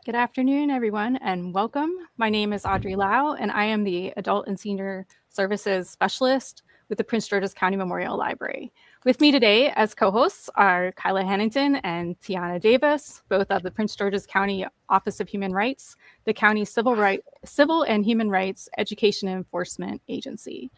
Good afternoon, everyone, and welcome. My name is Audrey Lau, and I am the Adult and Senior Services Specialist with the Prince George's County Memorial Library. With me today as co-hosts are Kyla Hannington and Tiana Davis, both of the Prince George's County Office of Human Rights, the county Civil and Human Rights Education Enforcement Agency.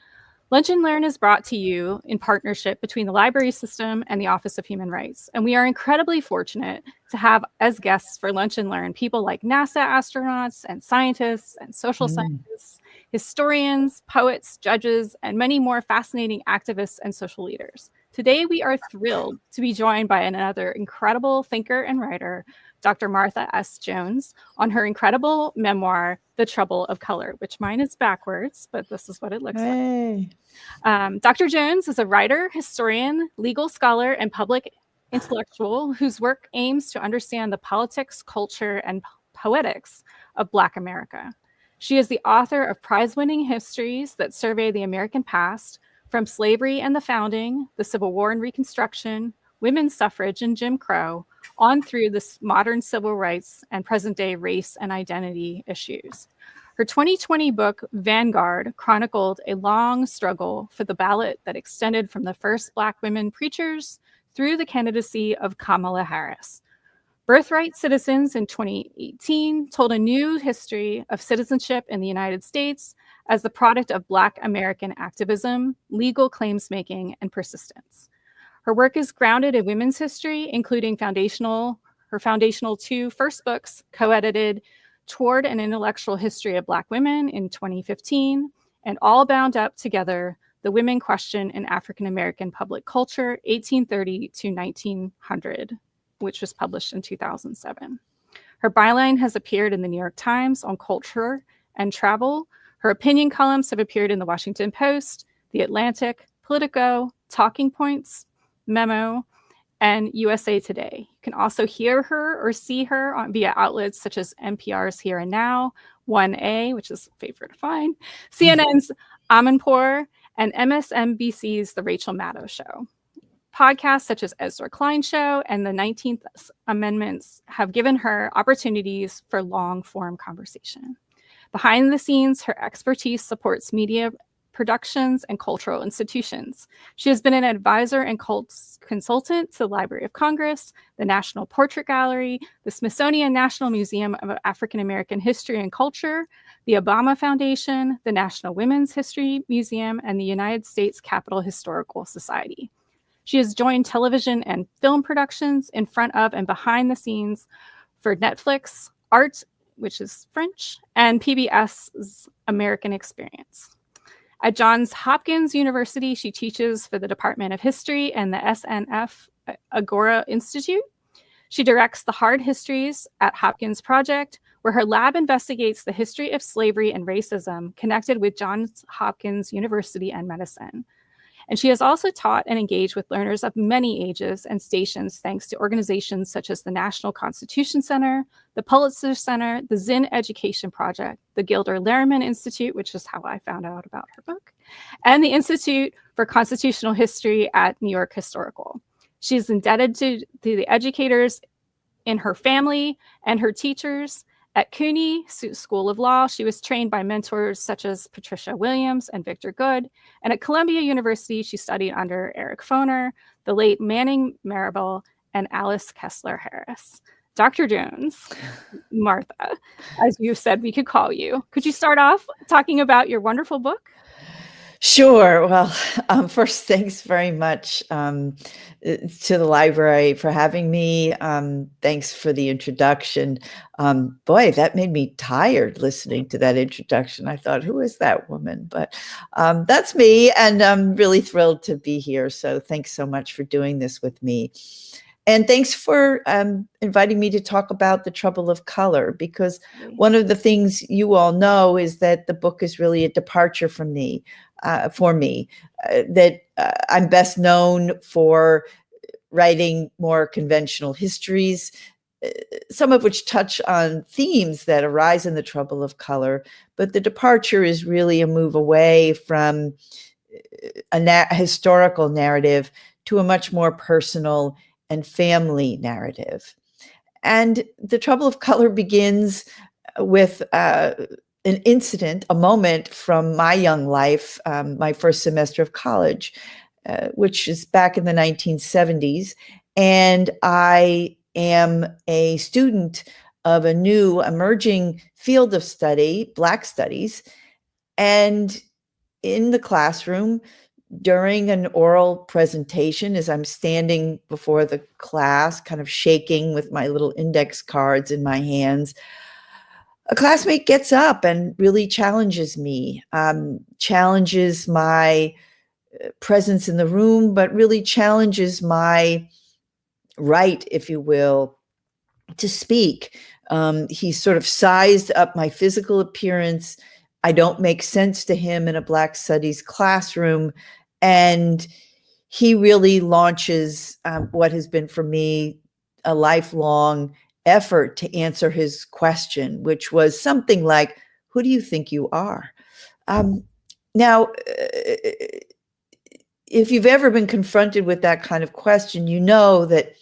Lunch and Learn is brought to you in partnership between the library system and the Office of Human Rights. And we are incredibly fortunate to have as guests for Lunch and Learn people like NASA astronauts and scientists and social scientists, historians, poets, judges, and many more fascinating activists and social leaders. Today, we are thrilled to be joined by another incredible thinker and writer, Dr. Martha S. Jones, on her incredible memoir, The Trouble of Color, which mine is backwards, but this is what it looks like. Dr. Jones is a writer, historian, legal scholar, and public intellectual whose work aims to understand the politics, culture, and poetics of Black America. She is the author of prize-winning histories that survey the American past, from slavery and the founding, the Civil War and Reconstruction, women's suffrage and Jim Crow, on through the modern civil rights and present-day race and identity issues. Her 2020 book, Vanguard, chronicled a long struggle for the ballot that extended from the first Black women preachers through the candidacy of Kamala Harris. Birthright Citizens in 2018 told a new history of citizenship in the United States as the product of Black American activism, legal claims making, and persistence. Her work is grounded in women's history, including her foundational two first books, co-edited Toward an Intellectual History of Black Women in 2015, and All Bound Up Together, The Women Question in African American Public Culture, 1830 to 1900, which was published in 2007. Her byline has appeared in the New York Times on culture and travel. Her opinion columns have appeared in the Washington Post, The Atlantic, Politico, Talking Points, Memo, and USA Today. You can also hear her or see her via outlets such as NPR's Here and Now, 1A, which is a favorite to find, CNN's Amanpour, and MSNBC's The Rachel Maddow Show. Podcasts such as Ezra Klein Show and the 19th Amendments have given her opportunities for long-form conversation. Behind the scenes, her expertise supports media productions and cultural institutions. She has been an advisor and consultant to the Library of Congress, the National Portrait Gallery, the Smithsonian National Museum of African American History and Culture, the Obama Foundation, the National Women's History Museum, and the United States Capitol Historical Society. She has joined television and film productions in front of and behind the scenes for Netflix, Art, which is French, and PBS's American Experience. At Johns Hopkins University, she teaches for the Department of History and the SNF Agora Institute. She directs the Hard Histories at Hopkins Project, where her lab investigates the history of slavery and racism connected with Johns Hopkins University and medicine. And she has also taught and engaged with learners of many ages and stations thanks to organizations such as the National Constitution Center, the Pulitzer Center, the Zinn Education Project, the Gilder Lehrman Institute, which is how I found out about her book, and the Institute for Constitutional History at New York Historical. She is indebted to the educators in her family and her teachers. At CUNY School of Law, she was trained by mentors such as Patricia Williams and Victor Good. And at Columbia University, she studied under Eric Foner, the late Manning Marable, and Alice Kessler Harris. Dr. Jones, Martha, as you said, we could call you. Could you start off talking about your wonderful book? Sure. Well, first, thanks very much to the library for having me. Thanks for the introduction. Boy, that made me tired listening to that introduction. I thought, who is that woman? But that's me, and I'm really thrilled to be here. So thanks so much for doing this with me. And thanks for inviting me to talk about The Trouble of Color, because one of the things you all know is that the book is really a departure from me. That I'm best known for writing more conventional histories, some of which touch on themes that arise in The Trouble of Color. But the departure is really a move away from a historical narrative to a much more personal and family narrative. And The Trouble of Color begins with an incident, a moment from my young life, my first semester of college, which is back in the 1970s. And I am a student of a new emerging field of study, Black studies. And in the classroom, during an oral presentation, as I'm standing before the class, kind of shaking with my little index cards in my hands, a classmate gets up and really challenges me, challenges my presence in the room, but really challenges my right, if you will, to speak. He sort of sized up my physical appearance. I don't make sense to him in a Black studies classroom. And he really launches what has been for me a lifelong effort to answer his question, which was something like, "Who do you think you are?" Now, if you've ever been confronted with that kind of question, you know that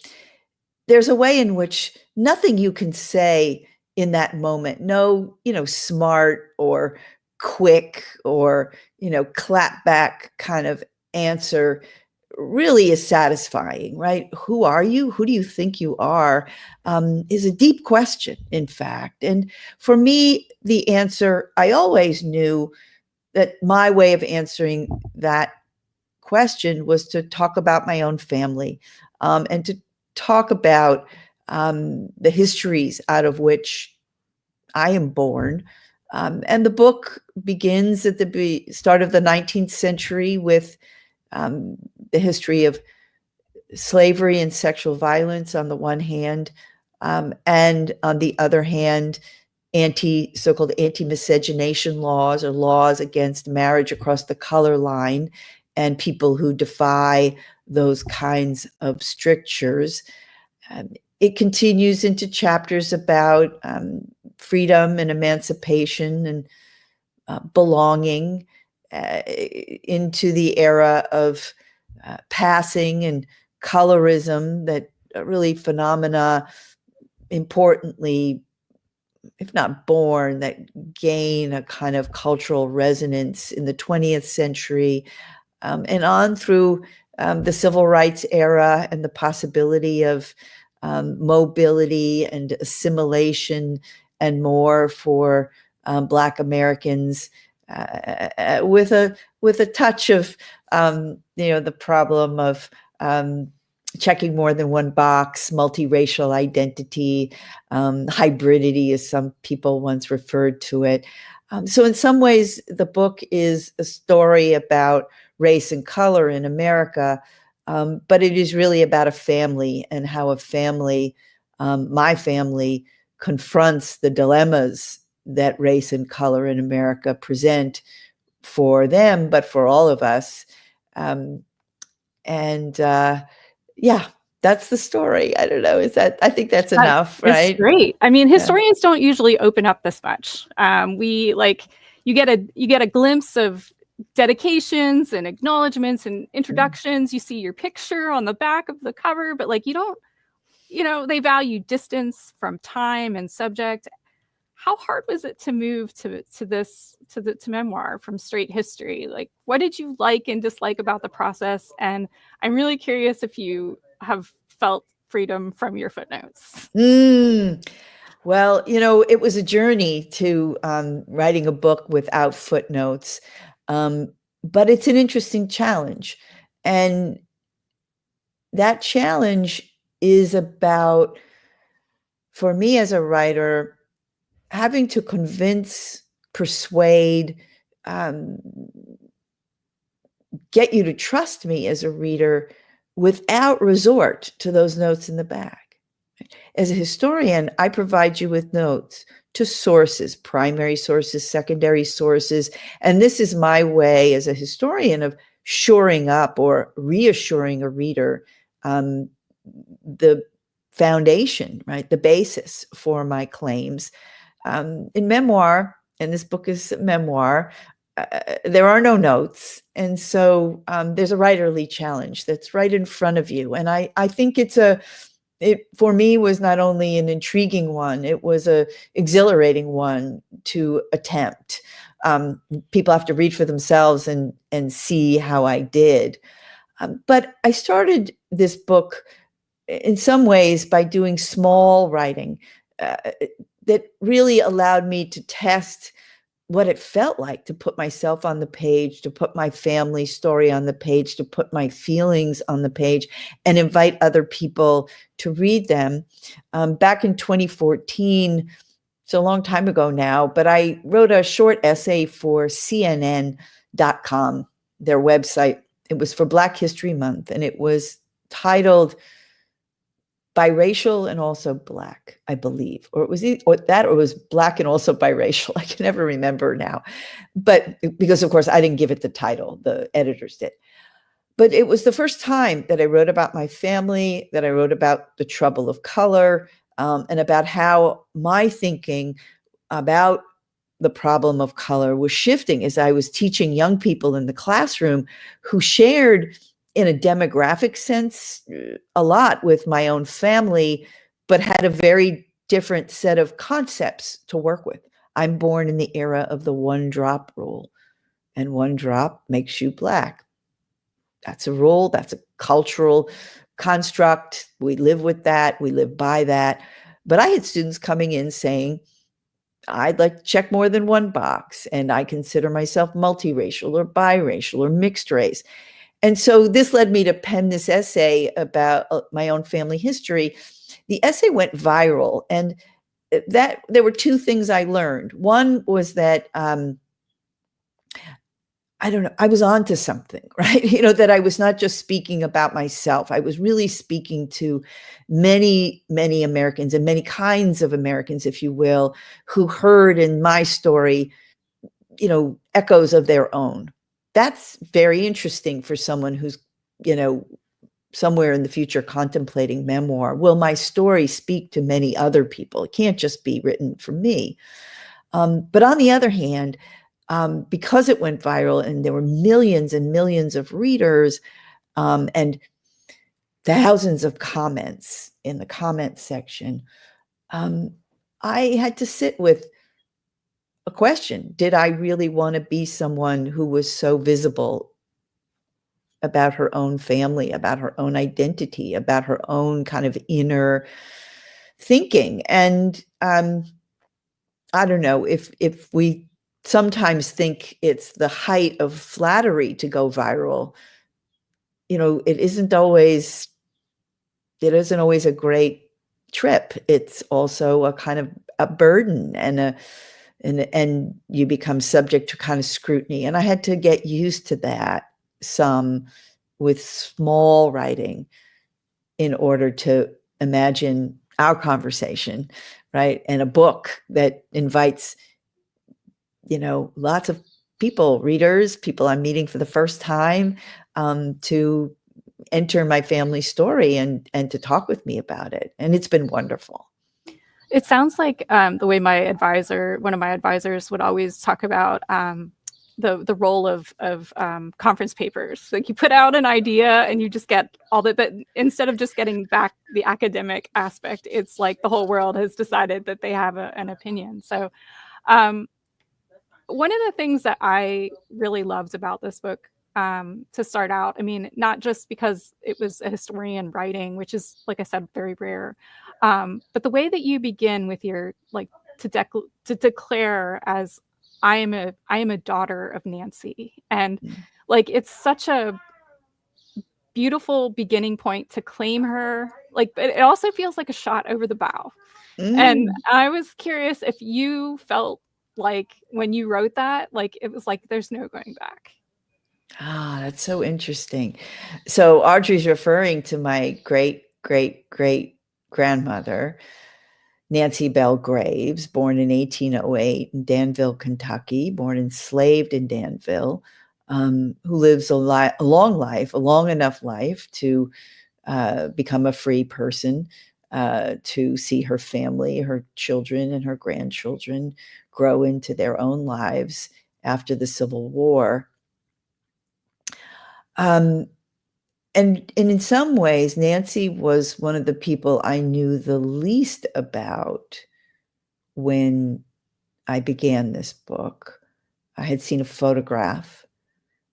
there's a way in which nothing you can say in that moment, no, smart or quick or, clap back kind of answer really is satisfying, right? Who are you? Who do you think you are? Is a deep question, in fact. And for me, the answer, I always knew that my way of answering that question was to talk about my own family, and to talk about the histories out of which I am born. And the book begins at the start of the 19th century with the history of slavery and sexual violence on the one hand, and on the other hand, so-called anti-miscegenation laws, or laws against marriage across the color line, and people who defy those kinds of strictures. It continues into chapters about freedom and emancipation and belonging, into the era of passing and colorism, that really phenomena, importantly, if not born, that gain a kind of cultural resonance in the 20th century, and on through the civil rights era, and the possibility of mobility and assimilation and more for Black Americans, with a touch of the problem of checking more than one box, multiracial identity, hybridity, as some people once referred to it. So in some ways, the book is a story about race and color in America, but it is really about a family, and how a family, my family, confronts the dilemmas that race and color in America present for them, but for all of us. And Yeah, that's the story. I don't know. I think that's That enough, is right? great. I mean, Yeah. historians don't usually open up this much. You get a glimpse of dedications and acknowledgments and introductions. You see your picture on the back of the cover, but like you don't, they value distance from time and subject. How hard was it to move to memoir from straight history? Like, what did you like and dislike about the process? And I'm really curious if you have felt freedom from your footnotes. Mm. Well, it was a journey to writing a book without footnotes, um, but it's an interesting challenge, and that challenge is about, for me as a writer, having to convince, persuade, um, get you to trust me as a reader without resort to those notes in the back. As a historian, I provide you with notes to sources, primary sources, secondary sources. And this is my way as a historian of shoring up or reassuring a reader the foundation, right? The basis for my claims. In memoir, and this book is a memoir, there are no notes. And so there's a writerly challenge that's right in front of you. And I think it's a it for me was not only an intriguing one, it was a exhilarating one to attempt. People have to read for themselves and see how I did. But I started this book in some ways by doing small writing uh, that really allowed me to test what it felt like to put myself on the page, to put my family story on the page, to put my feelings on the page, and invite other people to read them. Back in 2014, it's a long time ago now, but I wrote a short essay for CNN.com, their website. It was for Black History Month, and it was titled Biracial and Also Black, I believe, or it was or it was Black and Also Biracial. I can never remember now, but because of course I didn't give it the title, the editors did. But it was the first time that I wrote about my family, that I wrote about the trouble of color, and about how my thinking about the problem of color was shifting as I was teaching young people in the classroom who shared in a demographic sense a lot with my own family, but had a very different set of concepts to work with. I'm born in the era of the one drop rule, and one drop makes you Black. That's a rule, that's a cultural construct. We live with that, we live by that. But I had students coming in saying, I'd like to check more than one box, and I consider myself multiracial or biracial or mixed race. And so this led me to pen this essay about my own family history. The essay went viral, and that there were two things I learned. One was that I don't know, I was onto something, right? That I was not just speaking about myself. I was really speaking to many, many Americans and many kinds of Americans, if you will, who heard in my story, echoes of their own. That's very interesting for someone who's, somewhere in the future contemplating memoir. Will my story speak to many other people? It can't just be written for me. But on the other hand, because it went viral and there were millions and millions of readers and thousands of comments in the comment section, I had to sit with a question. Did I really want to be someone who was so visible about her own family, about her own identity, about her own kind of inner thinking? And I don't know if we sometimes think it's the height of flattery to go viral. It isn't always a great trip. It's also a kind of a burden and you become subject to kind of scrutiny. And I had to get used to that some with small writing in order to imagine our conversation, right? And a book that invites lots of people, readers, people I'm meeting for the first time, to enter my family story and to talk with me about it. And it's been wonderful. It sounds like the way one of my advisors would always talk about the role of conference papers. Like you put out an idea and you just get all that, but instead of just getting back the academic aspect, it's like the whole world has decided that they have an opinion. So one of the things that I really loved about this book, to start out, I mean, not just because it was a historian writing, which is, like I said, very rare, but the way that you begin with your to declare as I am a daughter of Nancy, and like it's such a beautiful beginning point to claim her. Like, but it also feels like a shot over the bow. And I was curious if you felt like when you wrote that, like it was like there's no going back. That's so interesting. So Audrey's referring to my great, great, great grandmother, Nancy Bell Graves, born in 1808 in Danville, Kentucky, born enslaved in Danville, who lives a long enough life to become a free person, to see her family, her children, and her grandchildren grow into their own lives after the Civil War. And in some ways, Nancy was one of the people I knew the least about when I began this book. I had seen a photograph.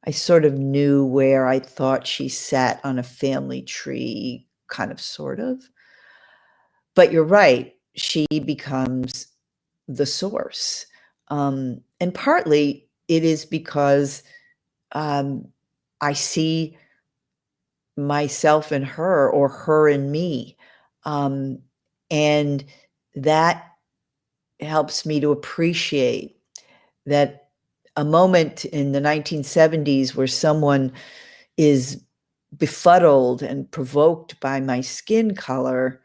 I sort of knew where I thought she sat on a family tree, kind of, sort of. But you're right, she becomes the source. And partly it is because I see myself in her, or her in me. And that helps me to appreciate that a moment in the 1970s where someone is befuddled and provoked by my skin color.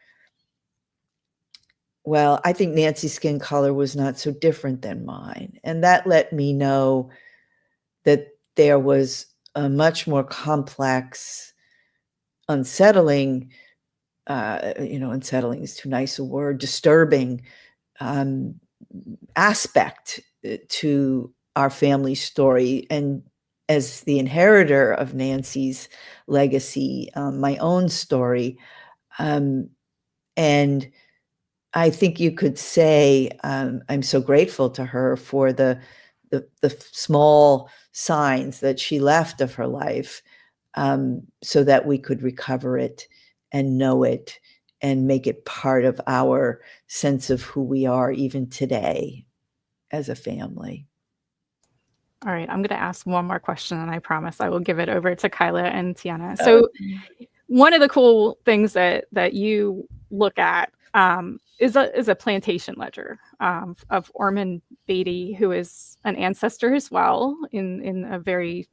Well, I think Nancy's skin color was not so different than mine. And that let me know that there was a much more complex, unsettling, unsettling is too nice a word, disturbing aspect to our family story. And as the inheritor of Nancy's legacy, my own story. And I think you could say I'm so grateful to her for the small signs that she left of her life, so that we could recover it and know it and make it part of our sense of who we are even today as a family. All right, I'm going to ask one more question, and I promise I will give it over to Kyla and Tiana. So, one of the cool things that you look at is a plantation ledger of Ormond Beatty, who is an ancestor as well in a very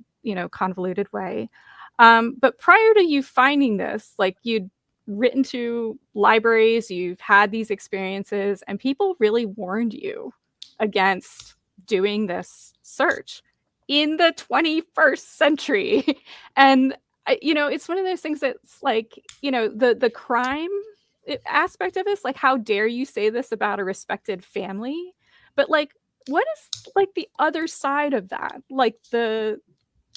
convoluted way. But prior to you finding this, like, you'd written to libraries, you've had these experiences, and people really warned you against doing this search in the 21st century. And it's one of those things that's like, the crime aspect of this, like, how dare you say this about a respected family? But like, what is like the other side of that? Like,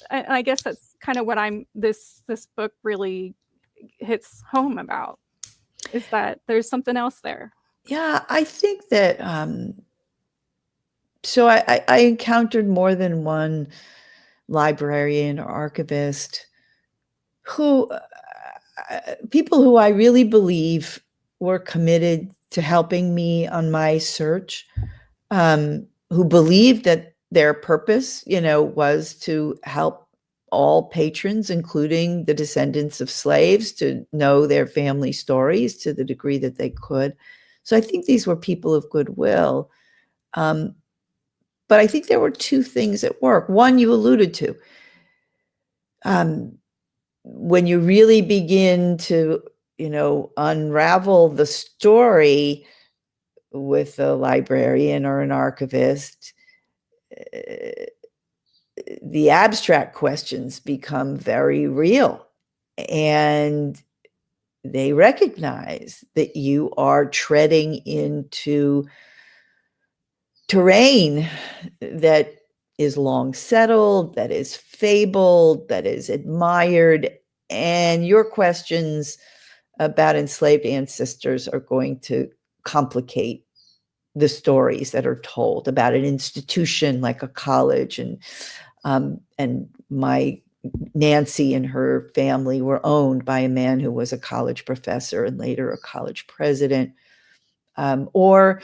I guess that's kind of what this book really hits home about, is that there's something else there. Yeah, I think that so I encountered more than one librarian or archivist who people who I really believe were committed to helping me on my search, who believed that their purpose, was to help all patrons, including the descendants of slaves, to know their family stories to the degree that they could. So I think these were people of goodwill. But I think there were two things at work. One, you alluded to. When you really begin to, unravel the story with a librarian or an archivist, the abstract questions become very real. And they recognize that you are treading into terrain that is long settled, that is fabled, that is admired, and your questions about enslaved ancestors are going to complicate the stories that are told about an institution like a college. And my Nancy and her family were owned by a man who was a college professor and later a college president. Or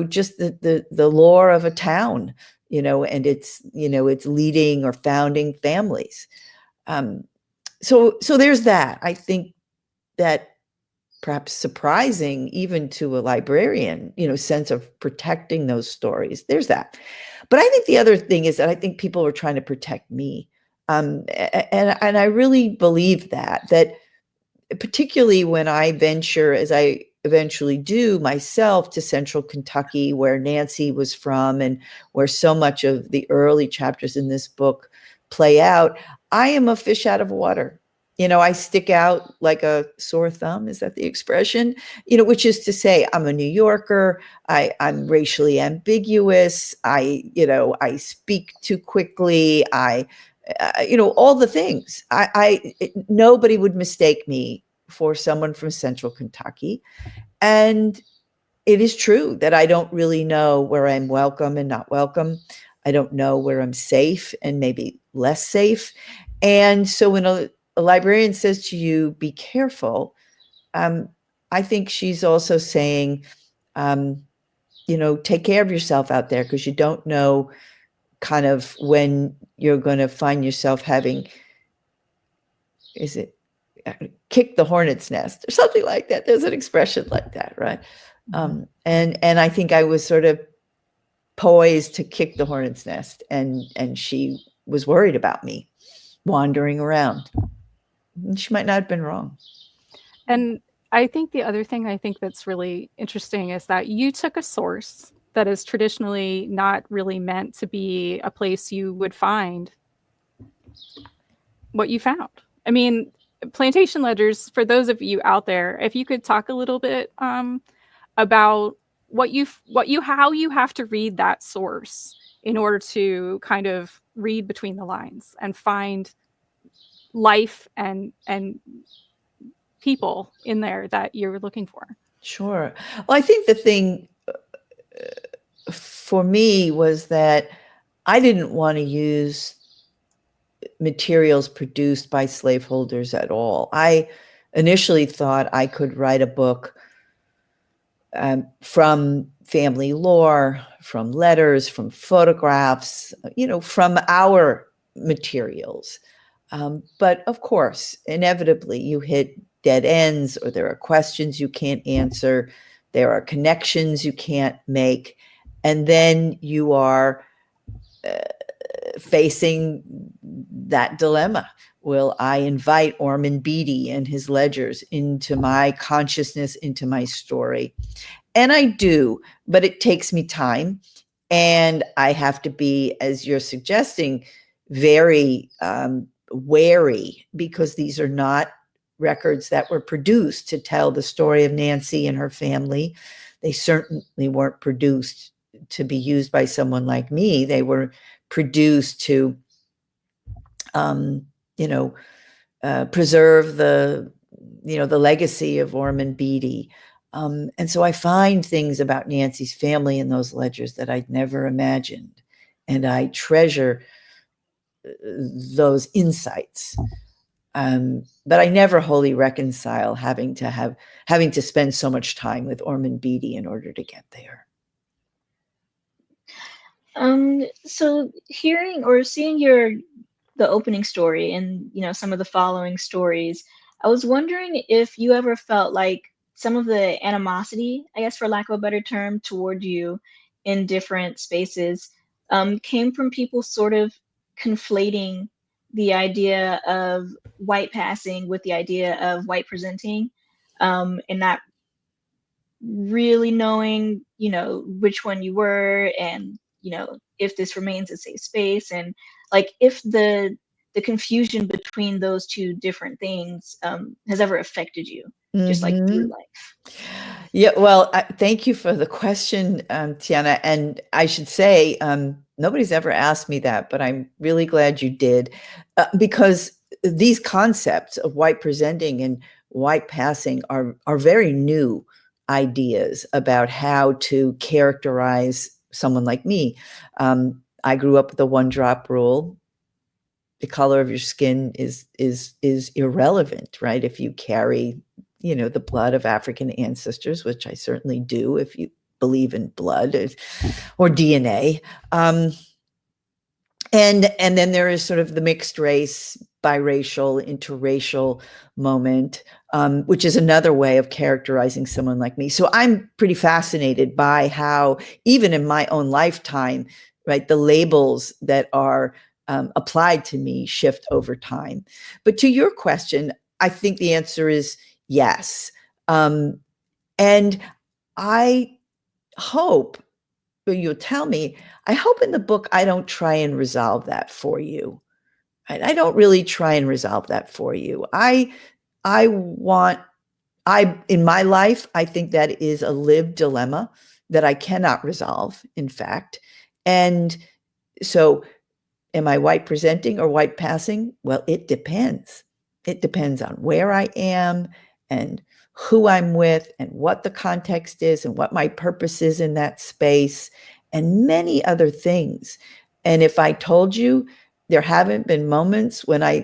just the lore of a town, and its leading or founding families. So there's that. I think that perhaps surprising even to a librarian, sense of protecting those stories. There's that. But I think the other thing is that I think people were trying to protect me. And I really believe that particularly when I venture, as I eventually do myself, to central Kentucky, where Nancy was from and where so much of the early chapters in this book play out, I am a fish out of water. I stick out like a sore thumb. Is that the expression? Which is to say, I'm a New Yorker. I'm racially ambiguous. I speak too quickly. I all the things. Nobody would mistake me for someone from Central Kentucky. And it is true that I don't really know where I'm welcome and not welcome. I don't know where I'm safe and maybe less safe. And so when a librarian says to you, be careful, I think she's also saying, take care of yourself out there, because you don't know kind of when you're going to find yourself having, is it kick the hornet's nest or something like that? There's an expression like that, right? And I think I was sort of poised to kick the hornet's nest, and she was worried about me wandering around. And she might not have been wrong. And I think the other thing I think that's really interesting is that you took a source that is traditionally not really meant to be a place you would find what you found. I mean, plantation ledgers, for those of you out there, if you could talk a little bit about how you have to read that source in order to kind of read between the lines and find life and people in there that you're looking for. Sure. Well, I think the thing for me was that I didn't want to use materials produced by slaveholders at all. I initially thought I could write a book from family lore, from letters, from photographs, from our materials. But of course, inevitably, you hit dead ends, or there are questions you can't answer. There are connections you can't make. And then you are facing that dilemma. Will I invite Ormond Beatty and his ledgers into my consciousness, into my story? And I do, but it takes me time. And I have to be, as you're suggesting, very wary, because these are not records that were produced to tell the story of Nancy and her family. They certainly weren't produced to be used by someone like me. They were produced to, preserve the legacy of Ormond Beatty. And so I find things about Nancy's family in those ledgers that I'd never imagined. And I treasure those insights. But I never wholly reconcile having to spend so much time with Ormond Beatty in order to get there. So hearing or seeing the opening story and some of the following stories, I was wondering if you ever felt like some of the animosity, I guess for lack of a better term, toward you in different spaces came from people sort of conflating the idea of white passing with the idea of white presenting, and not really knowing, which one you were, and if this remains a safe space, and like if the confusion between those two different things has ever affected you, just like through life. Yeah, well, thank you for the question, Tiana. And I should say, nobody's ever asked me that, but I'm really glad you did, because these concepts of white presenting and white passing are very new ideas about how to characterize someone like me. I grew up with the one drop rule. The color of your skin is irrelevant, right? If you carry, the blood of African ancestors, which I certainly do, if you believe in blood or DNA. And then there is sort of the mixed race, biracial, interracial moment, which is another way of characterizing someone like me. So I'm pretty fascinated by how, even in my own lifetime, right, the labels that are applied to me shift over time. But to your question, I think the answer is yes. And I hope, you'll tell me, I hope in the book I don't try and resolve that for you. I don't really try and resolve that for you. In my life, I think that is a lived dilemma that I cannot resolve, in fact. And so Am I white presenting or white passing? Well, it depends. It depends on where I am and who I'm with and what the context is and what my purpose is in that space and many other things. And if I told you there haven't been moments when I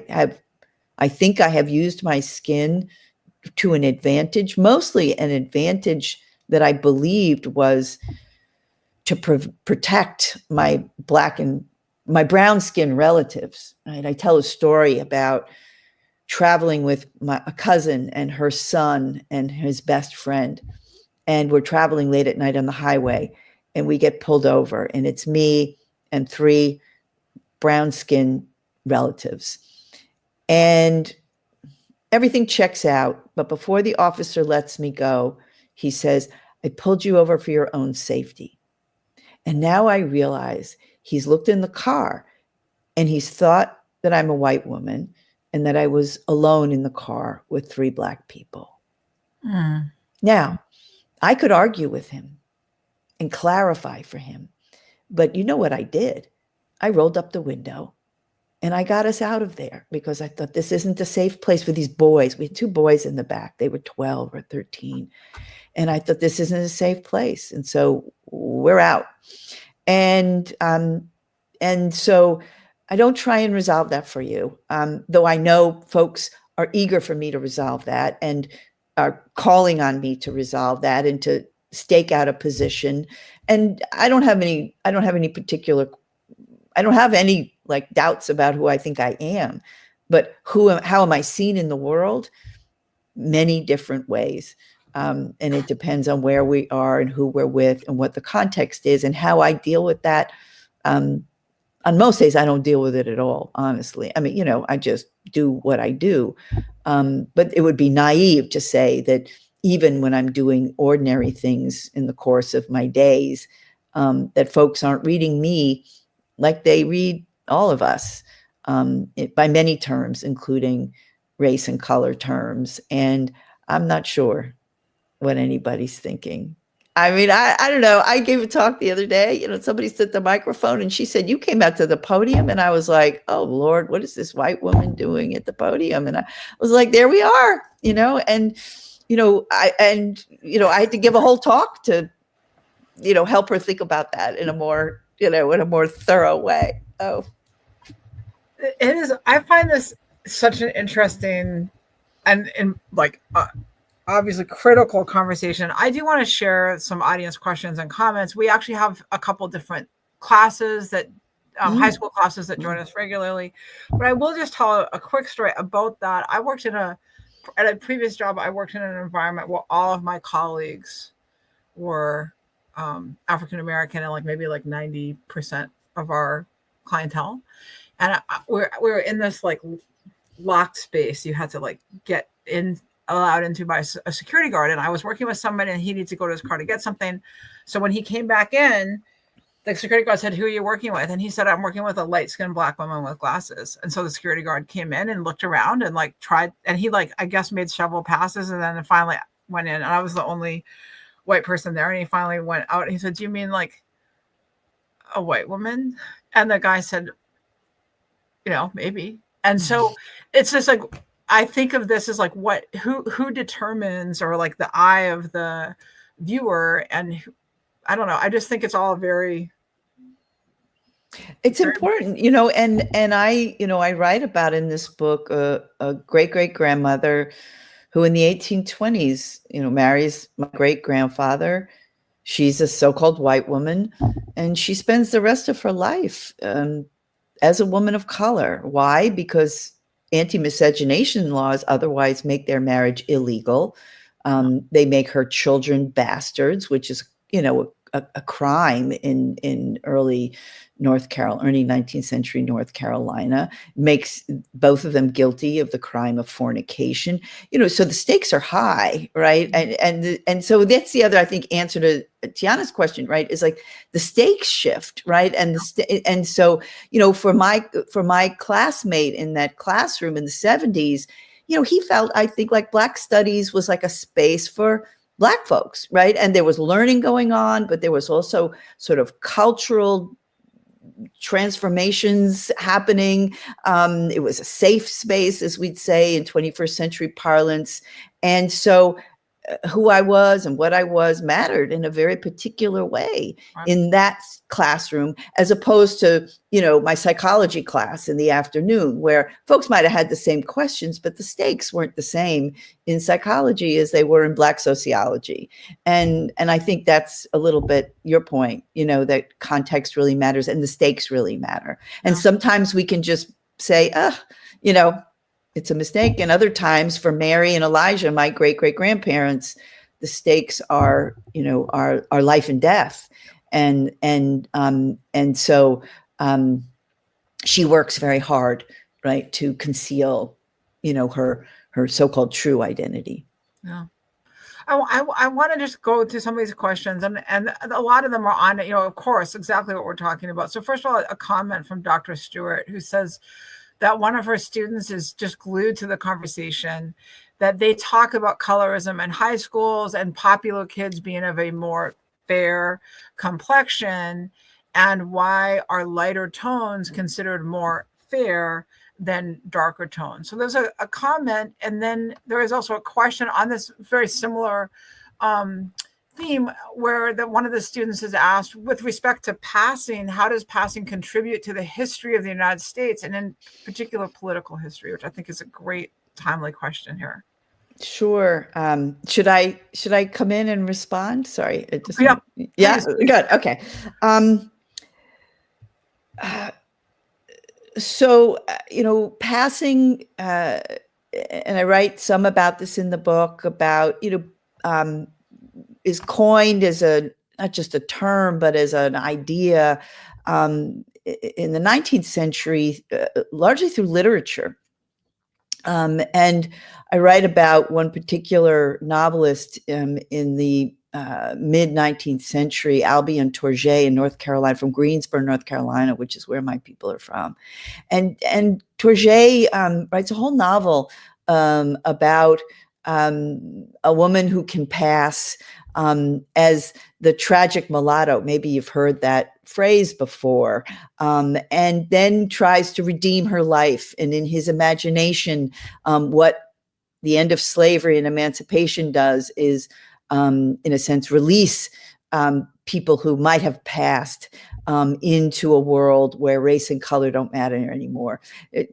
think I have used my skin to an advantage, mostly an advantage that I believed was to protect my my brown skin relatives. Right? I tell a story about traveling with a cousin and her son and his best friend. And we're traveling late at night on the highway and we get pulled over and it's me and 3 brown skin relatives. And everything checks out. But before the officer lets me go, he says, I pulled you over for your own safety. And now I realize he's looked in the car and he's thought that I'm a white woman and that I was alone in the car with 3 Black people. Mm. Now, I could argue with him and clarify for him. But you know what I did? I rolled up the window and I got us out of there because I thought this isn't a safe place for these boys. We had 2 boys in the back. They were 12 or 13. And I thought this isn't a safe place. And so we're out. And so I don't try and resolve that for you, though I know folks are eager for me to resolve that and are calling on me to resolve that and to stake out a position. And I don't have any like doubts about who I think I am, but how am I seen in the world? Many different ways. And it depends on where we are and who we're with and what the context is and how I deal with that. On most days, I don't deal with it at all, honestly. I mean, I just do what I do. But it would be naive to say that even when I'm doing ordinary things in the course of my days, that folks aren't reading me like they read all of us by many terms, including race and color terms. And I'm not sure what anybody's thinking. I mean, I don't know. I gave a talk the other day, somebody set the microphone and she said, you came out to the podium. And I was like, oh Lord, what is this white woman doing at the podium? And I was like, there we are, and, I had to give a whole talk to, help her think about that in a more, in a more thorough way. Oh, it is. I find this such an interesting and like, obviously critical conversation. I do want to share some audience questions and comments. We actually have a couple different classes that high school classes that join us regularly, but I will just tell a quick story about that. I worked at a previous job. I worked in an environment where all of my colleagues were African American and maybe 90% of our clientele, and we're in this locked space. You had to get in, allowed into by a security guard. And I was working with somebody and he needs to go to his car to get something. So when he came back in, the security guard said, who are you working with? And he said, I'm working with a light-skinned Black woman with glasses. And so the security guard came in and looked around and tried, and he I guess made several passes and then finally went in. And I was the only white person there. And he finally went out and he said, do you mean a white woman? And the guy said, maybe. And so it's just I think of this as who determines, or the eye of the viewer. And I don't know. I just think it's all it's important, and I write about in this book, a great grandmother who in the 1820s, marries my great grandfather. She's a so-called white woman and she spends the rest of her life as a woman of color. Why? Because anti-miscegenation laws otherwise make their marriage illegal. They make her children bastards, which is, a crime in early 19th century North Carolina, makes both of them guilty of the crime of fornication. So the stakes are high, right? And so that's the other, I think, answer to Tiana's question, right? Is the stakes shift, right? And and so for my classmate in that classroom in the 70s, he felt, I think, Black studies was a space for Black folks, right? And there was learning going on, but there was also sort of cultural transformations happening. It was a safe space, as we'd say in 21st century parlance. And so who I was and what I was mattered in a very particular way in that classroom, as opposed to, my psychology class in the afternoon, where folks might have had the same questions, but the stakes weren't the same in psychology as they were in Black sociology. And I think that's a little bit your point, that context really matters and the stakes really matter. And sometimes we can just say, it's a mistake. And other times, for Mary and Elijah, my great-great-grandparents, the stakes are life and death. And so she works very hard, right, to conceal, her so-called true identity. Yeah. I want to just go through some of these questions, and a lot of them are on, of course, exactly what we're talking about. So first of all, a comment from Dr. Stewart, who says that one of her students is just glued to the conversation, that they talk about colorism in high schools and popular kids being of a more fair complexion, and why are lighter tones considered more fair than darker tones. So there's a comment, and then there is also a question on this very similar theme, where one of the students is asked, with respect to passing, how does passing contribute to the history of the United States, and in particular political history, which I think is a great timely question here. Sure. Should I come in and respond? Sorry. Yeah. Good. Okay. So, passing, and I write some about this in the book, about, is coined as not just a term, but as an idea in the 19th century, largely through literature. And I write about one particular novelist in the mid-19th century, Albion Tourget in North Carolina, from Greensboro, North Carolina, which is where my people are from. And Tourget writes a whole novel about a woman who can pass as the tragic mulatto. Maybe you've heard that phrase before, and then tries to redeem her life. And in his imagination, what the end of slavery and emancipation does is, in a sense, release people who might have passed into a world where race and color don't matter anymore.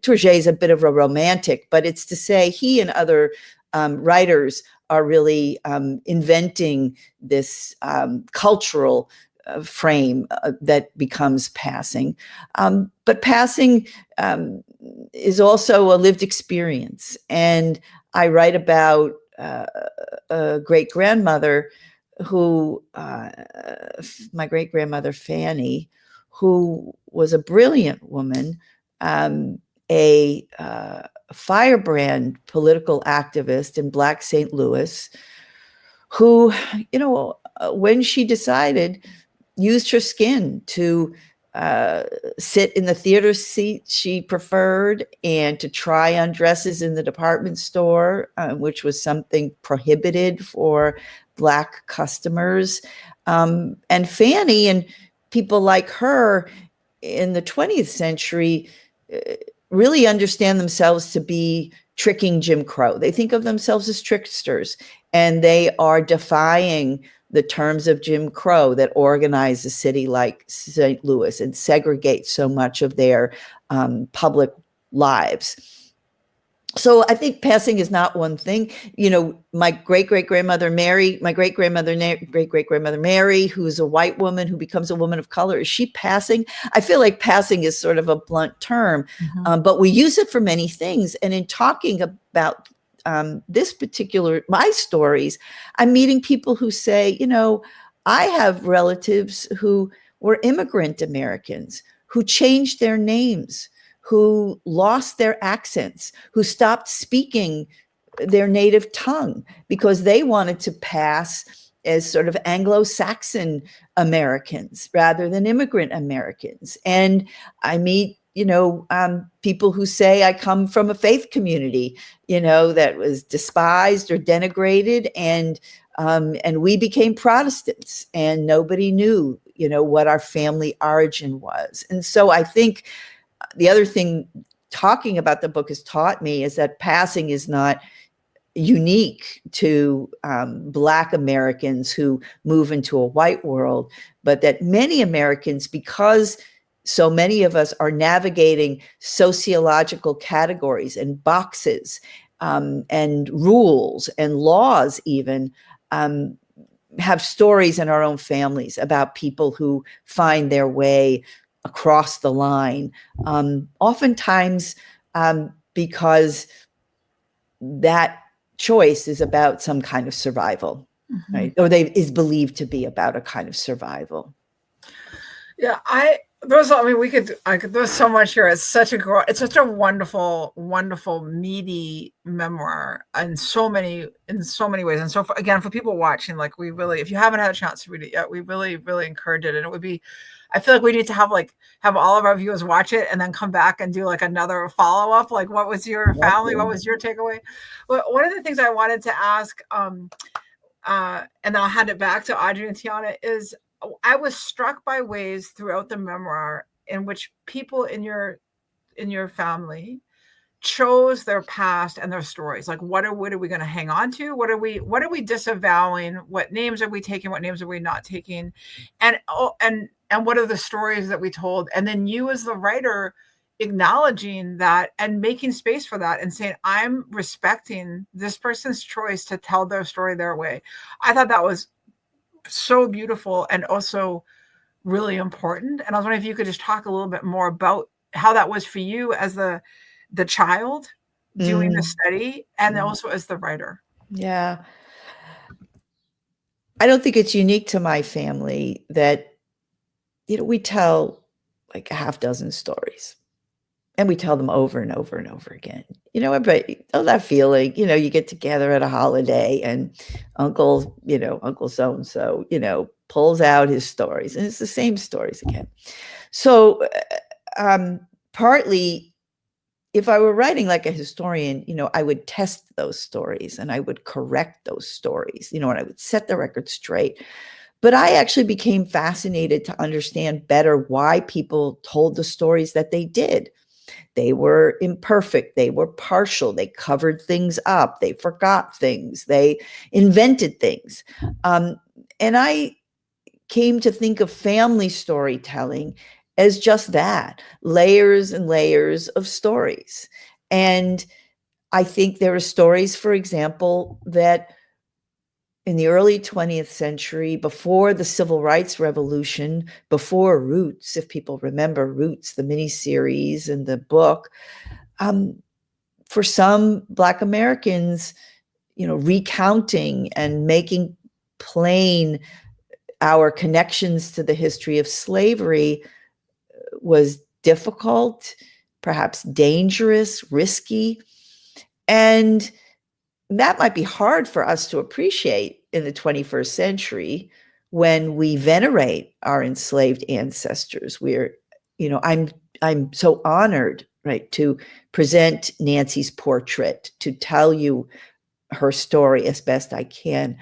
Tourget is a bit of a romantic, but it's to say he and other writers are really inventing this cultural frame that becomes passing. But passing is also a lived experience. And I write about a great-grandmother who, my great-grandmother Fanny, who was a brilliant woman, a firebrand political activist in Black St. Louis, who, when she decided, used her skin to sit in the theater seat she preferred and to try on dresses in the department store, which was something prohibited for Black customers. And Fanny and people like her in the 20th century really understand themselves to be tricking Jim Crow. They think of themselves as tricksters, and they are defying the terms of Jim Crow that organize a city like St. Louis and segregate so much of their public lives. So I think passing is not one thing. My great-great-grandmother Mary, who's a white woman who becomes a woman of color, is she passing? I feel like passing is sort of a blunt term, but we use it for many things. And in talking about my stories, I'm meeting people who say, I have relatives who were immigrant Americans who changed their names, who lost their accents, who stopped speaking their native tongue because they wanted to pass as sort of Anglo-Saxon Americans rather than immigrant Americans. And I meet, people who say I come from a faith community, that was despised or denigrated, and we became Protestants, and nobody knew, what our family origin was. And so I think the other thing talking about the book has taught me is that passing is not unique to Black Americans who move into a white world, but that many Americans, because so many of us are navigating sociological categories and boxes and rules and laws even, have stories in our own families about people who find their way across the line, oftentimes because that choice is about some kind of survival, right? Or is believed to be about a kind of survival. Yeah, there's so much here. It's such a wonderful, wonderful, meaty memoir in so many ways. And so again, for people watching, like if you haven't had a chance to read it yet, we really, really encourage it. And it would be, I feel like we need to have all of our viewers watch it and then come back and do another follow-up. Like, what was your family? What was your takeaway? Well, one of the things I wanted to ask, and I'll hand it back to Audrey and Tiana, is I was struck by ways throughout the memoir in which people in your family chose their past and their stories. Like, what are we going to hang on to? What are we disavowing? What names are we taking? What names are we not taking? And what are the stories that we told? And then you as the writer acknowledging that and making space for that and saying, I'm respecting this person's choice to tell their story their way. I thought that was so beautiful and also really important. And I was wondering if you could just talk a little bit more about how that was for you as the child doing the study and also as the writer. Yeah. I don't think it's unique to my family that, we tell like a half dozen stories and we tell them over and over and over again. Everybody know that feeling, you get together at a holiday and Uncle so-and-so, pulls out his stories and it's the same stories again. So partly, if I were writing like a historian, I would test those stories and I would correct those stories, and I would set the record straight. But I actually became fascinated to understand better why people told the stories that they did. They were imperfect. They were partial. They covered things up. They forgot things. They invented things. And I came to think of family storytelling as just that, layers and layers of stories. And I think there are stories, for example, that in the early 20th century, before the Civil Rights Revolution, before Roots, if people remember Roots, the miniseries and the book, for some Black Americans, recounting and making plain our connections to the history of slavery was difficult, perhaps dangerous, risky. And that might be hard for us to appreciate in the 21st century when we venerate our enslaved ancestors. I'm so honored, right, to present Nancy's portrait, to tell you her story as best I can.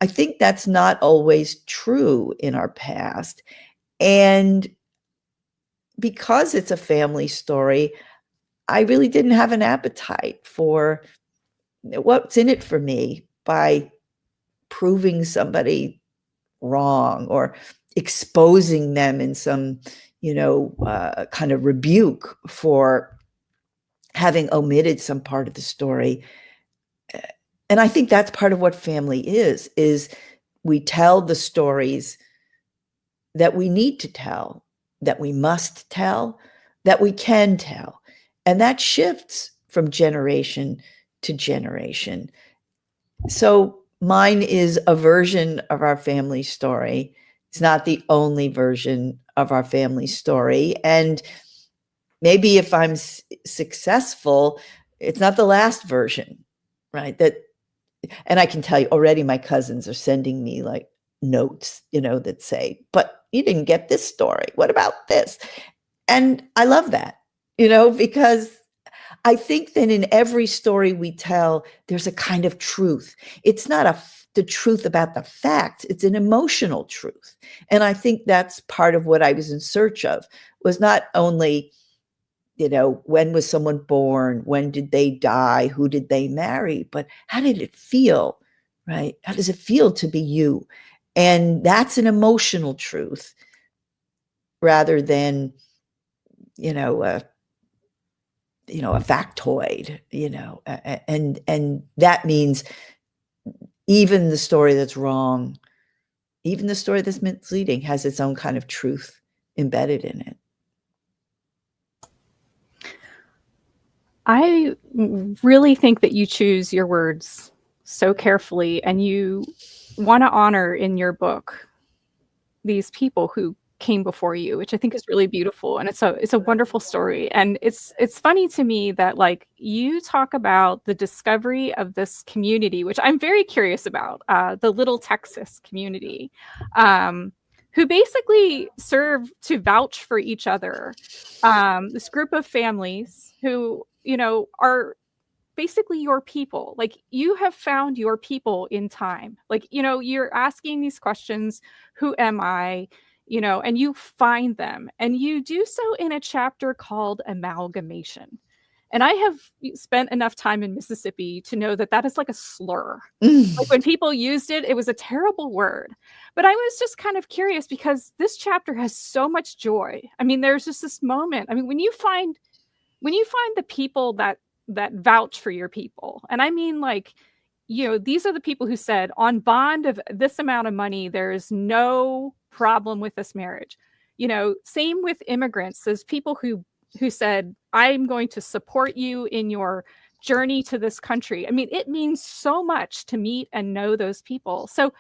I think that's not always true in our past. And because it's a family story, I really didn't have an appetite for what's in it for me by proving somebody wrong or exposing them in some, kind of rebuke for having omitted some part of the story. And I think that's part of what family is we tell the stories that we need to tell, that we must tell, that we can tell. And that shifts from generation to generation. So mine is a version of our family story. It's not the only version of our family story. And maybe if I'm successful, it's not the last version, right? And I can tell you already my cousins are sending me like notes, that say, but you didn't get this story. What about this? And I love that, because I think that in every story we tell, there's a kind of truth. It's not the truth about the facts, it's an emotional truth. And I think that's part of what I was in search of, was not only, when was someone born? When did they die? Who did they marry? But how did it feel, right? How does it feel to be you? And that's an emotional truth rather than, a factoid, and that means even the story that's wrong, even the story that's misleading has its own kind of truth embedded in it. I really think that you choose your words so carefully, and you want to honor in your book these people who came before you, which I think is really beautiful, and it's a wonderful story. And it's funny to me that, like, you talk about the discovery of this community, which I'm very curious about, the Little Texas community, who basically serve to vouch for each other. This group of families who, are basically your people. Like, you have found your people in time. Like, you're asking these questions, who am I? And you find them, and you do so in a chapter called Amalgamation. And I have spent enough time in Mississippi to know that that is like a slur. Like, when people used it, it was a terrible word. But I was just kind of curious because this chapter has so much joy. I mean, there's just this moment. I mean, when you find the people that vouch for your people, and I mean, like, these are the people who said, on bond of this amount of money, there is no problem with this marriage. Same with immigrants. Those people who said, I'm going to support you in your journey to this country. I mean, it means so much to meet and know those people. So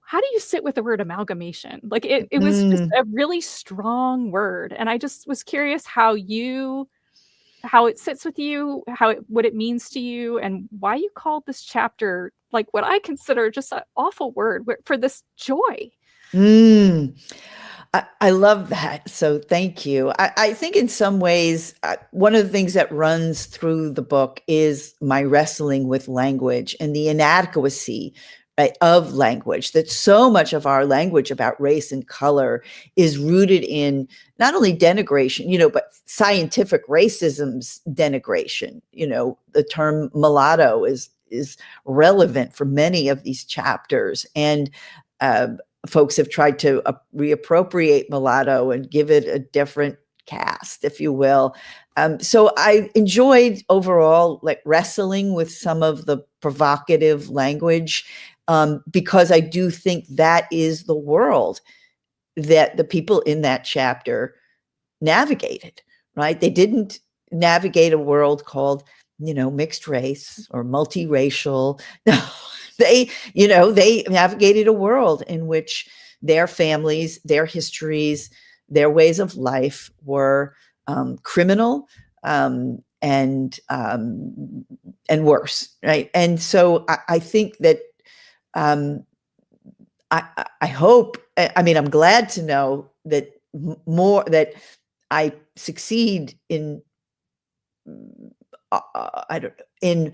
how do you sit with the word amalgamation? Like, it was just a really strong word. And I just was curious how it sits with you, what it means to you, and why you called this chapter, like, what I consider just an awful word for this joy. I love that. So thank you. I think in some ways, one of the things that runs through the book is my wrestling with language and the inadequacy, right, of language, that so much of our language about race and color is rooted in not only denigration, but scientific racism's denigration. The term mulatto is relevant for many of these chapters. And folks have tried to reappropriate mulatto and give it a different cast, if you will. So I enjoyed overall, like, wrestling with some of the provocative language, because I do think that is the world that the people in that chapter navigated, right? They didn't navigate a world called, mixed race or multiracial. No, they navigated a world in which their families, their histories, their ways of life were criminal, and worse, right? And so I think that I hope, I mean, I'm glad to know that more that I succeed in in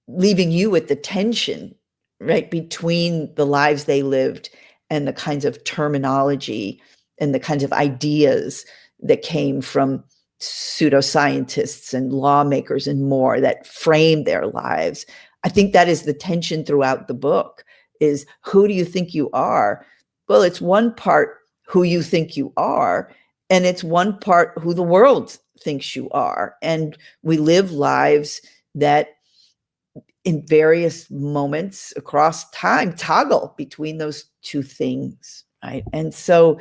leaving you with the tension, right, between the lives they lived and the kinds of terminology and the kinds of ideas that came from pseudoscientists and lawmakers and more that framed their lives. I think that is the tension throughout the book, is who do you think you are? Well, it's one part who you think you are, and it's one part who the world thinks you are. And we live lives that in various moments across time toggle between those two things, right? And so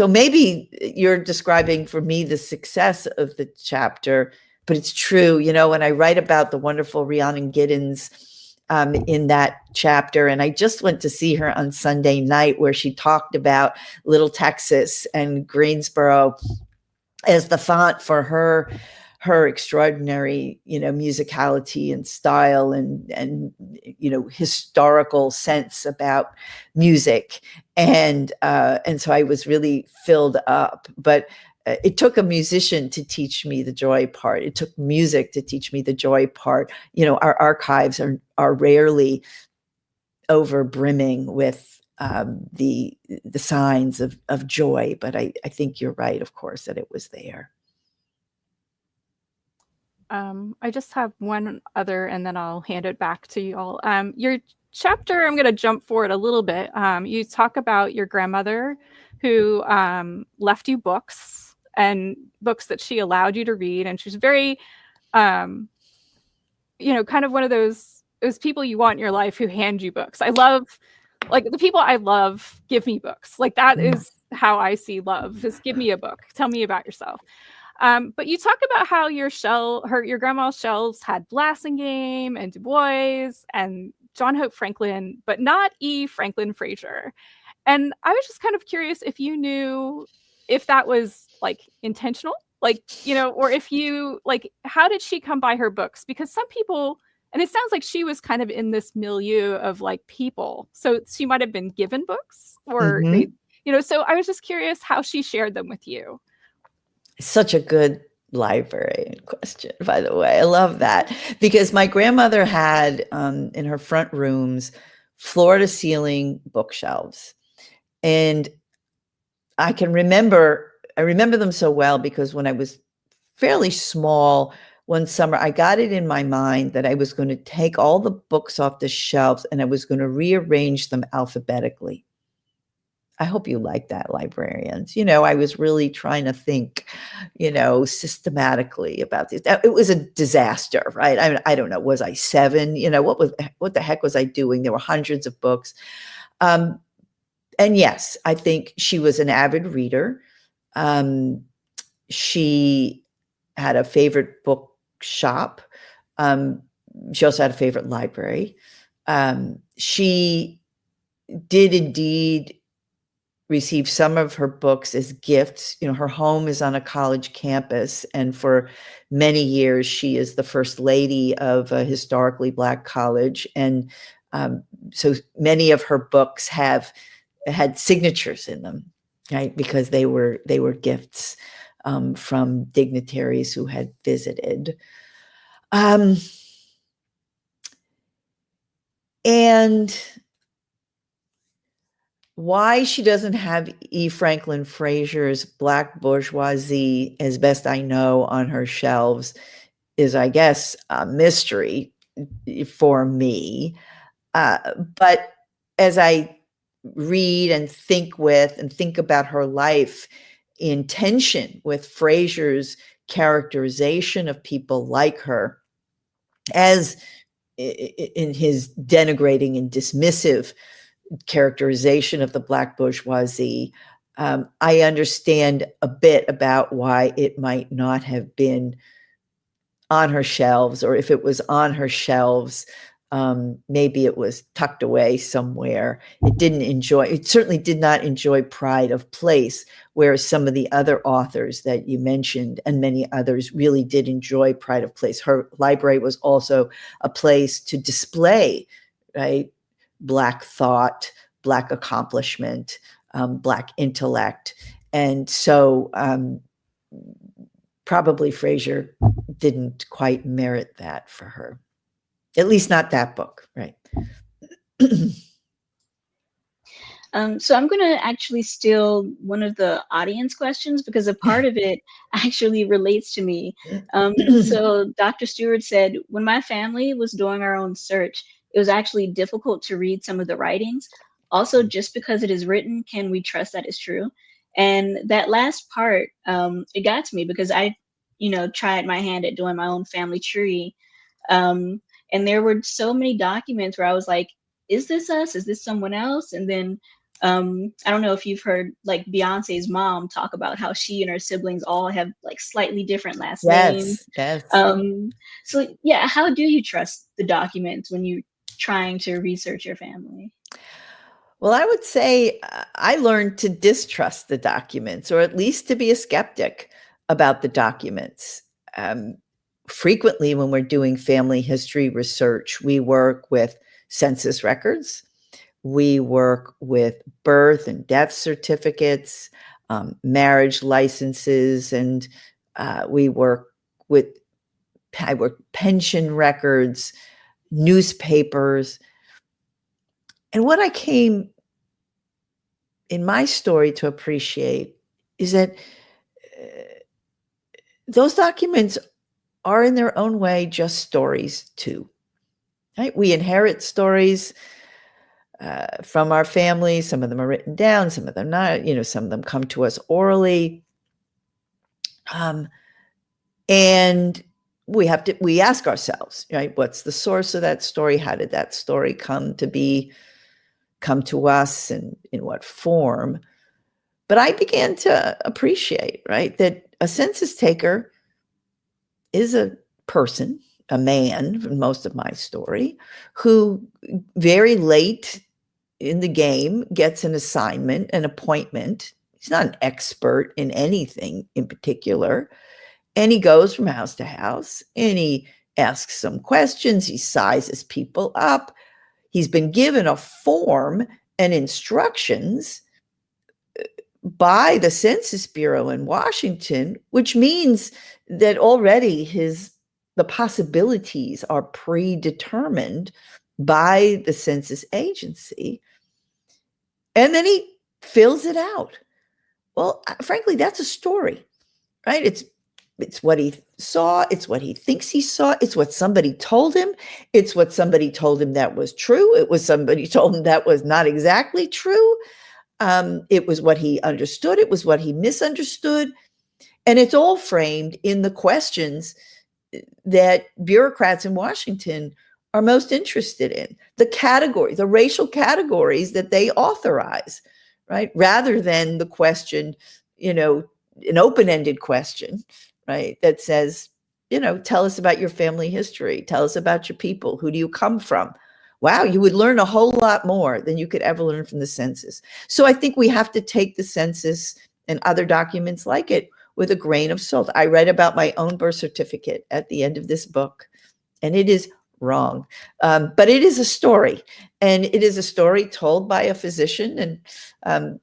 maybe you're describing for me the success of the chapter, but it's true. When I write about the wonderful Rhiannon Giddens in that chapter, and I just went to see her on Sunday night, where she talked about Little Texas and Greensboro as the font for her extraordinary, musicality and style and historical sense about music. And so I was really filled up. But it took a musician to teach me the joy part. It took music to teach me the joy part. Our archives are rarely over brimming with the signs of joy, but I think you're right, of course, that it was there. I just have one other, and then I'll hand it back to you all. Your chapter, I'm going to jump forward a little bit. You talk about your grandmother who left you books, and books that she allowed you to read. And she's very, kind of one of those people you want in your life who hand you books. I love, like, the people I love give me books. Like, that is how I see love, is give me a book. Tell me about yourself. But you talk about how your grandma's shelves had Blassingame and Du Bois and John Hope Franklin, but not E. Franklin Fraser. And I was just kind of curious if you knew if that was like intentional, like, or if you like, how did she come by her books? Because some people, and it sounds like she was kind of in this milieu of like people. So she might have been given books or they, so I was just curious how she shared them with you. Such a good library question, by the way. I love that, because my grandmother had in her front rooms floor to ceiling bookshelves. And I remember them so well because when I was fairly small, one summer, I got it in my mind that I was going to take all the books off the shelves and I was going to rearrange them alphabetically. I hope you like that, librarians. I was really trying to think, systematically about this. It was a disaster, right? I mean, I don't know. Was I 7? What the heck was I doing? There were hundreds of books. And yes, I think she was an avid reader. She had a favorite book shop. She also had a favorite library. She did indeed receive some of her books as gifts. Her home is on a college campus, and for many years, she is the first lady of a historically Black college. And so many of her books had signatures in them, right? Because they were gifts from dignitaries who had visited. And why she doesn't have E. Franklin Fraser's Black Bourgeoisie, as best I know, on her shelves is, I guess, a mystery for me. But as I read and think about her life in tension with Fraser's characterization of people like her, as in his denigrating and dismissive characterization of the Black bourgeoisie, I understand a bit about why it might not have been on her shelves, or if it was on her shelves, maybe it was tucked away somewhere. It certainly did not enjoy pride of place, whereas some of the other authors that you mentioned and many others really did enjoy pride of place. Her library was also a place to display, right, Black thought, Black accomplishment, Black intellect. And so probably Fraser didn't quite merit that for her. At least not that book, right? So I'm going to actually steal one of the audience questions because a part of it actually relates to me. So Dr. Stewart said, when my family was doing our own search, it was actually difficult to read some of the writings. Also, just because it is written, can we trust that it's true? And that last part, it got to me because I, tried my hand at doing my own family tree. And there were so many documents where I was like, is this us? Is this someone else? And then I don't know if you've heard like Beyonce's mom talk about how she and her siblings all have like slightly different last names. Yes. So yeah, how do you trust the documents when you're trying to research your family? Well, I would say I learned to distrust the documents, or at least to be a skeptic about the documents. Frequently, when we're doing family history research, we work with census records. We work with birth and death certificates. marriage licenses, and we work with, I work pension records, newspapers. And what I came in my story to appreciate is that those documents are in their own way just stories too, right? We inherit stories from our families. Some of them are written down, some of them not, some of them come to us orally. And we ask ourselves, right, what's the source of that story? How did that story come to us, and in what form? But I began to appreciate, right, that a census taker is a person, a man, in most of my story, who very late in the game gets an assignment, an appointment. He's not an expert in anything in particular. And he goes from house to house and he asks some questions. He sizes people up. He's been given a form and instructions by the Census Bureau in Washington, which means that already the possibilities are predetermined by the census agency. And then he fills it out. Well, frankly, that's a story, right? It's what he saw. It's what he thinks he saw. It's what somebody told him. It's what somebody told him that was true. It was somebody told him that was not exactly true. It was what he understood. It was what he misunderstood. And it's all framed in the questions that bureaucrats in Washington are most interested in. The racial categories that they authorize, right? Rather than the question, an open-ended question, right? That says, tell us about your family history. Tell us about your people. Who do you come from? Wow, you would learn a whole lot more than you could ever learn from the census. So I think we have to take the census and other documents like it with a grain of salt. I read about my own birth certificate at the end of this book, and it is wrong. But it is a story, and it is a story told by a physician. And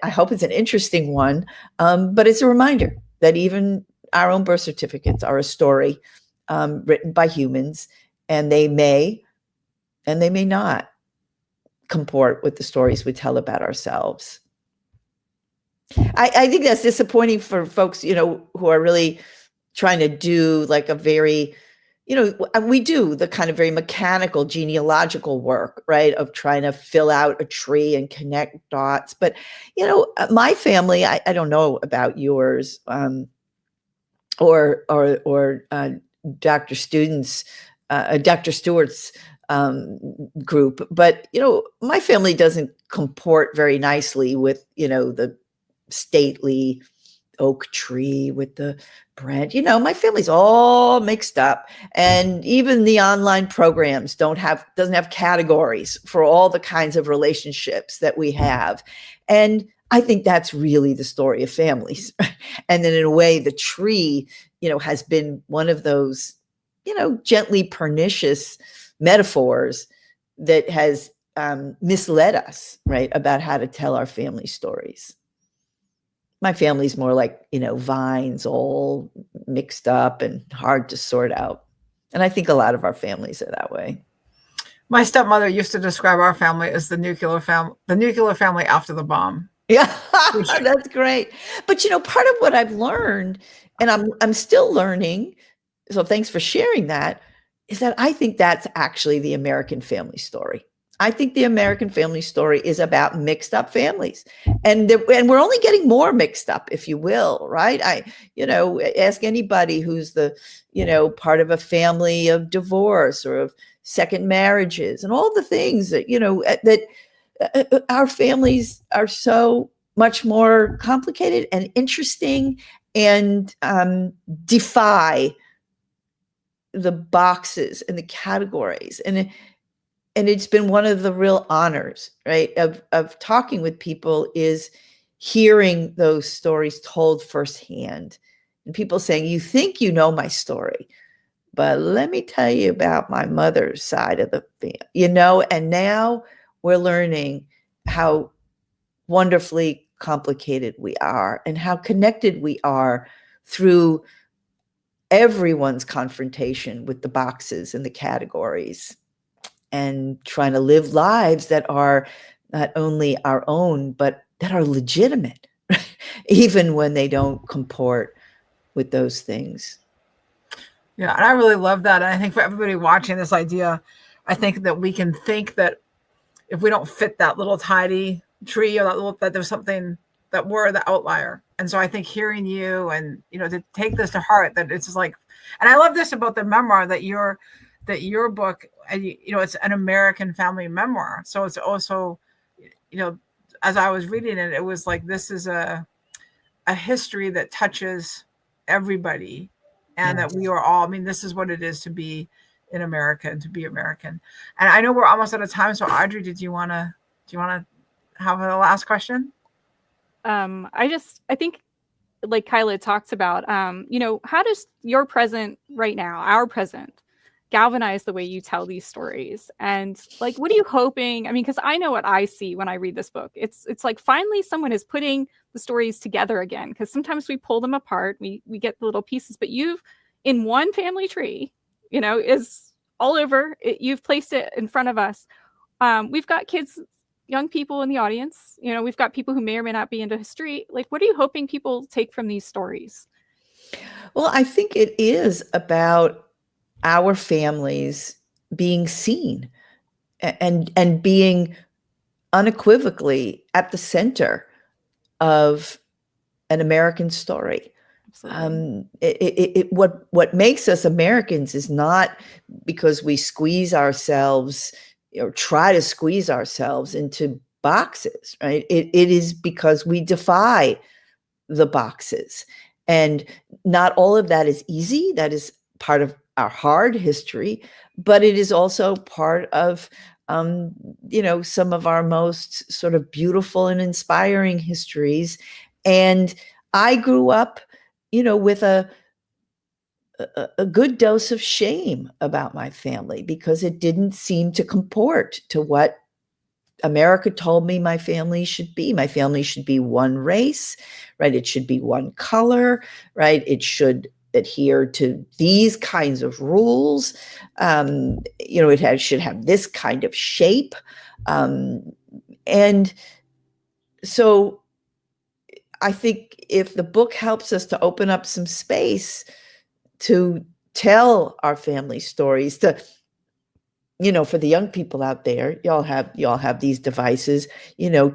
I hope it's an interesting one, but it's a reminder that even our own birth certificates are a story written by humans, and they may not comport with the stories we tell about ourselves. I think that's disappointing for folks, who are really trying to do like a very, we do the kind of very mechanical genealogical work, right, of trying to fill out a tree and connect dots. But, my family, I don't know about yours, or Dr. Stewart's group, but my family doesn't comport very nicely with the stately oak tree with the branch. My family's all mixed up, and even the online programs doesn't have categories for all the kinds of relationships that we have. And I think that's really the story of families. And then in a way, the tree, has been one of those, gently pernicious metaphors that has misled us, right, about how to tell our family stories. My family's more like, vines all mixed up and hard to sort out. And I think a lot of our families are that way. My stepmother used to describe our family as the nuclear family after the bomb. Yeah, that's great. But, part of what I've learned, and I'm still learning, so thanks for sharing that, is that I think that's actually the American family story. I think the American family story is about mixed up families, and we're only getting more mixed up, if you will, right? Ask anybody who's the, part of a family of divorce or of second marriages and all the things that, that our families are so much more complicated and interesting and defy the boxes and the categories. And it's been one of the real honors, right, of talking with people, is hearing those stories told firsthand. And people saying, you think you know my story, but let me tell you about my mother's side of the family, and now we're learning how wonderfully complicated we are and how connected we are through everyone's confrontation with the boxes and the categories, and trying to live lives that are not only our own, but that are legitimate, even when they don't comport with those things. Yeah, and I really love that. And I think for everybody watching this idea, I think that we can think that if we don't fit that little tidy tree, or that there's something, that we're the outlier. And so I think hearing you and, to take this to heart, that it's just like, and I love this about the memoir, that your book, it's an American family memoir. So it's also, as I was reading it, it was like, this is a history that touches everybody, and Yes. that we are all, this is what it is to be in America and to be American. And I know we're almost out of time. So Audrey, do you want to have a last question? I think, like Kyla talks about, how does your present right now, our present, galvanize the way you tell these stories? And like, what are you hoping? Because I know what I see when I read this book. It's like finally someone is putting the stories together again, because sometimes we pull them apart, we get the little pieces, but you've, in one family tree, is all over it, you've placed it in front of us. We've got kids, young people in the audience, we've got people who may or may not be into history. Like, what are you hoping people take from these stories? Well, I think it is about our families being seen and being unequivocally at the center of an American story. What makes us Americans is not because we squeeze ourselves or try to squeeze ourselves into boxes, right? It is because we defy the boxes. And not all of that is easy. That is part of our hard history, but it is also part of some of our most sort of beautiful and inspiring histories. And I grew up, with a good dose of shame about my family, because it didn't seem to comport to what America told me my family should be. My family should be one race, right? It should be one color, right? It should adhere to these kinds of rules. It should have this kind of shape. And so I think if the book helps us to open up some space to tell our family stories, to for the young people out there, y'all have these devices,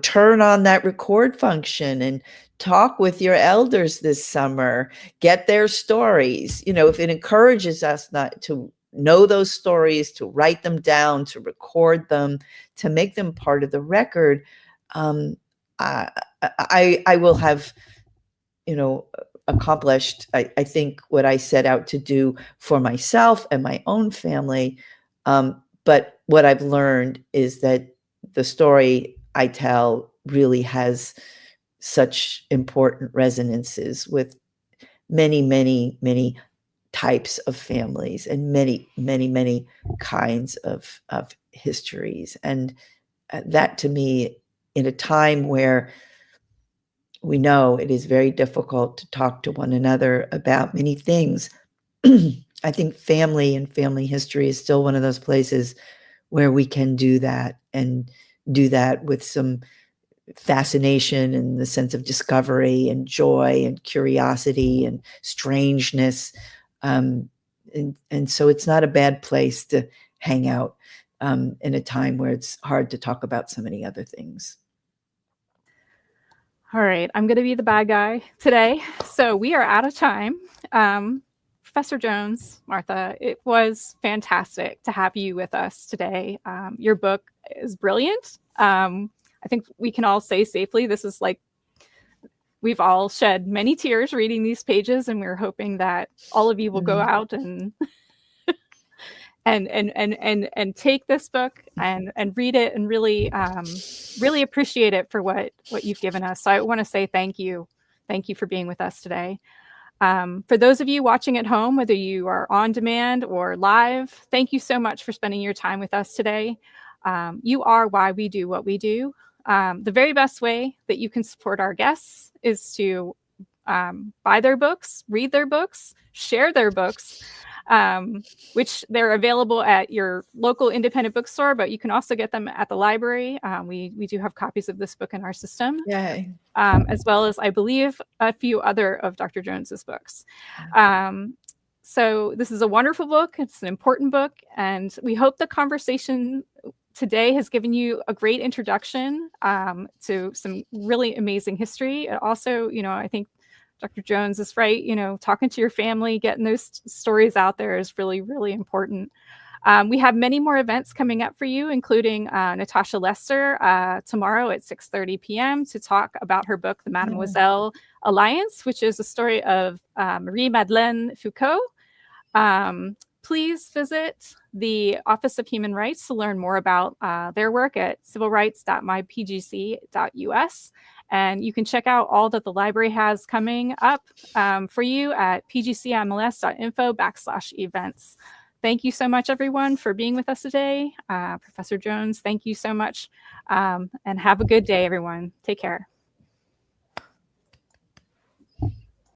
turn on that record function and talk with your elders this summer, get their stories. If it encourages us not to know those stories, to write them down, to record them, to make them part of the record, I will have, accomplished, I think, what I set out to do for myself and my own family. But what I've learned is that the story I tell really has such important resonances with many, many, many types of families and many, many, many kinds of histories. And that, to me, in a time where we know it is very difficult to talk to one another about many things, I think family and family history is still one of those places where we can do that, and do that with some fascination and the sense of discovery and joy and curiosity and strangeness. And so it's not a bad place to hang out in a time where it's hard to talk about so many other things. All right, I'm going to be the bad guy today. So we are out of time. Professor Jones, Martha, it was fantastic to have you with us today. Your book is brilliant. I think we can all say safely, this is like, we've all shed many tears reading these pages, and we're hoping that all of you will go out and take this book and read it and really appreciate it for what you've given us. So I want to say thank you for being with us today. For those of you watching at home, whether you are on demand or live, thank you so much for spending your time with us today. You are why we do what we do. The very best way that you can support our guests is to buy their books, read their books, share their books, which they're available at your local independent bookstore, but you can also get them at the library. We do have copies of this book in our system. Yay. As well as, I believe, a few other of Dr. Jones's books. So this is a wonderful book. It's an important book, and we hope the conversation today has given you a great introduction to some really amazing history. Also, I think Dr. Jones is right. Talking to your family, getting those stories out there is really, really important. We have many more events coming up for you, including Natasha Lester tomorrow at 6:30 p.m. to talk about her book, The Mademoiselle Alliance, which is a story of Marie-Madeleine Foucault. Please visit the Office of Human Rights to learn more about their work at civilrights.mypgc.us. And you can check out all that the library has coming up for you at pgcmls.info/events. Thank you so much, everyone, for being with us today. Professor Jones, thank you so much. And have a good day, everyone. Take care.